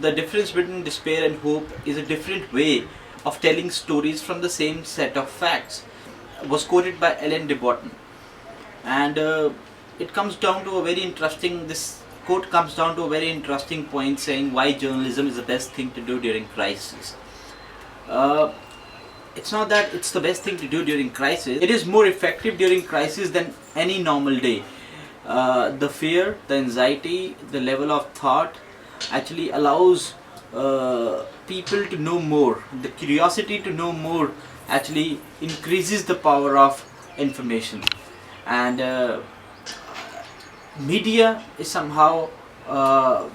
The difference between despair and hope is a different way of telling stories from the same set of facts, was quoted by Ellen de Botton. And it comes down to a very interesting, this quote comes down to a very interesting point, saying why journalism is the best thing to do during crisis. It's not that it's the best thing to do during crisis, it is more effective during crisis than any normal day. The fear, the anxiety, the level of thought actually allows people to know more. The curiosity to know more actually increases the power of information. And media is somehow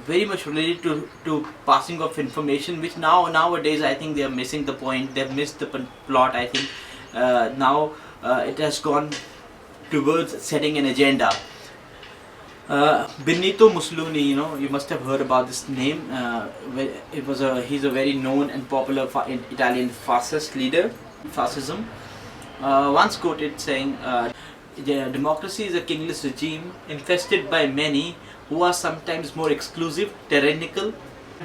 very much related to passing of information, which nowadays I think they are missing the point. They have missed the plot. I think now it has gone towards setting an agenda. Benito Mussolini, you must have heard about this name. He's a very known and popular Italian fascist leader, fascism. Once quoted saying, democracy is a kingless regime infested by many who are sometimes more exclusive, tyrannical,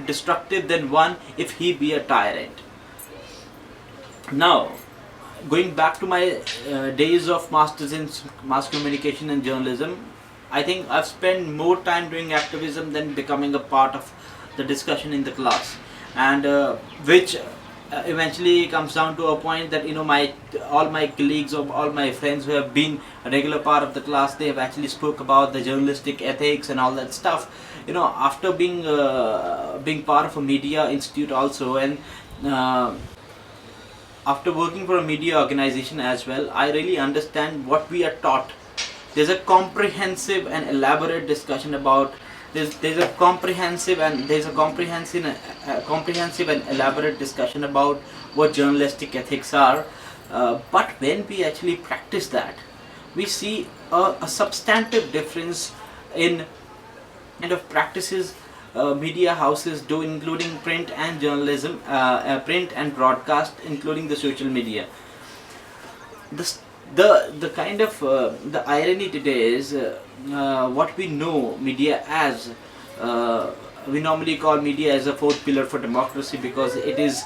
destructive than one if he be a tyrant. Now, going back to my days of masters in mass communication and journalism, I think I've spent more time doing activism than becoming a part of the discussion in the class, and which eventually comes down to a point that all my colleagues or all my friends who have been a regular part of the class, they have actually spoke about the journalistic ethics and all that stuff. After being part of a media institute also, and after working for a media organization as well, I really understand what we are taught. There's a comprehensive and elaborate discussion about there's a comprehensive and elaborate discussion about what journalistic ethics are. But when we actually practice that, we see a substantive difference in kind of practices media houses do, including print and journalism, print and broadcast, including the social media. The kind of the irony today is what we know media as. We normally call media as a fourth pillar for democracy, because it is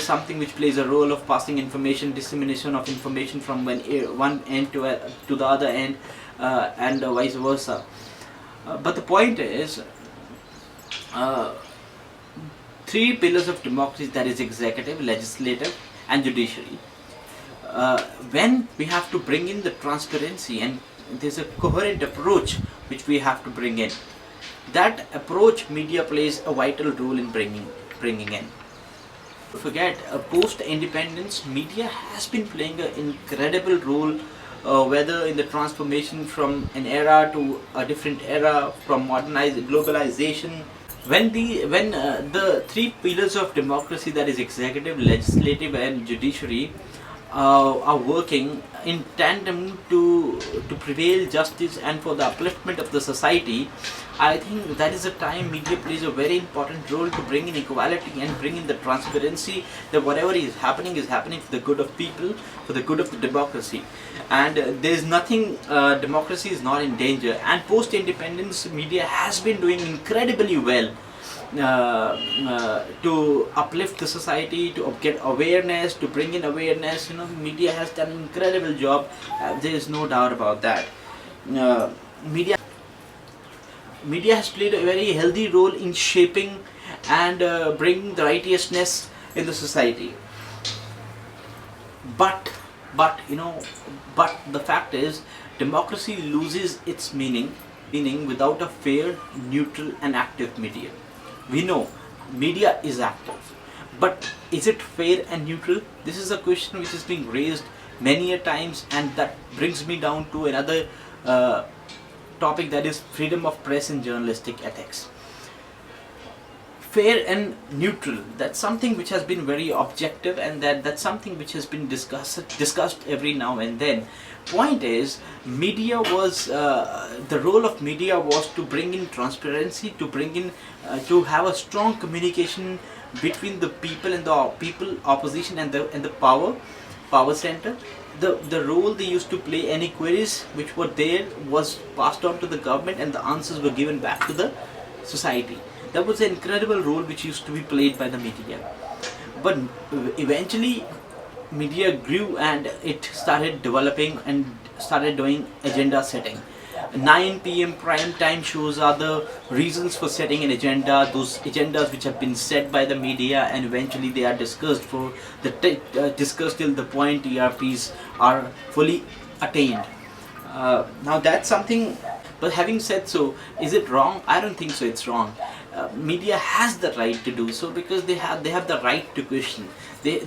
something which plays a role of passing information, dissemination of information from one end to the other end, and vice versa. But the point is, three pillars of democracy, that is executive, legislative and judiciary. When we have to bring in the transparency, and there's a coherent approach which we have to bring in, that approach media plays a vital role in bringing in. Don't forget, post-independence, media has been playing an incredible role, whether in the transformation from an era to a different era, from globalization. When the three pillars of democracy, that is executive, legislative and judiciary, are working in tandem to prevail justice and for the upliftment of the society, I think that is a time media plays a very important role to bring in equality and bring in the transparency, that whatever is happening for the good of people, for the good of the democracy. And there is nothing, democracy is not in danger, and post-independence media has been doing incredibly well to uplift the society, to get awareness, to bring in awareness. Media has done an incredible job. There is no doubt about that. Media has played a very healthy role in shaping and bringing the righteousness in the society. But the fact is, democracy loses its meaning without a fair, neutral and active media. We know media is active, but is it fair and neutral? This is a question which is being raised many a times, and that brings me down to another topic, that is freedom of press and journalistic ethics. Fair and neutral, that's something which has been very objective, and that's something which has been discussed every now and then. Point is, media was the role of media was to bring in transparency, to bring in to have a strong communication between the people and the people opposition and the power center. The role they used to play, any queries which were there was passed on to the government, and the answers were given back to the society. That was an incredible role which used to be played by the media. But eventually, media grew and it started developing and started doing agenda setting. 9 p.m. prime time shows are the reasons for setting an agenda, those agendas which have been set by the media, and eventually they are discussed for discussed till the point ERPs are fully attained. Now that's something. But having said so, is it wrong? I don't think so. It's wrong. Media has the right to do so because they have the right to question. They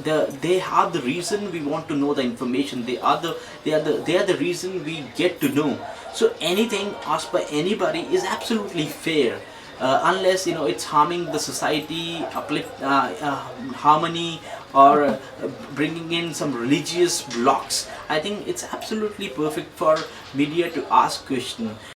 are the reason we want to know the information. They are the reason we get to know. So anything asked by anybody is absolutely fair. Unless it's harming the society, uplift harmony, or bringing in some religious blocks, I think it's absolutely perfect for media to ask question.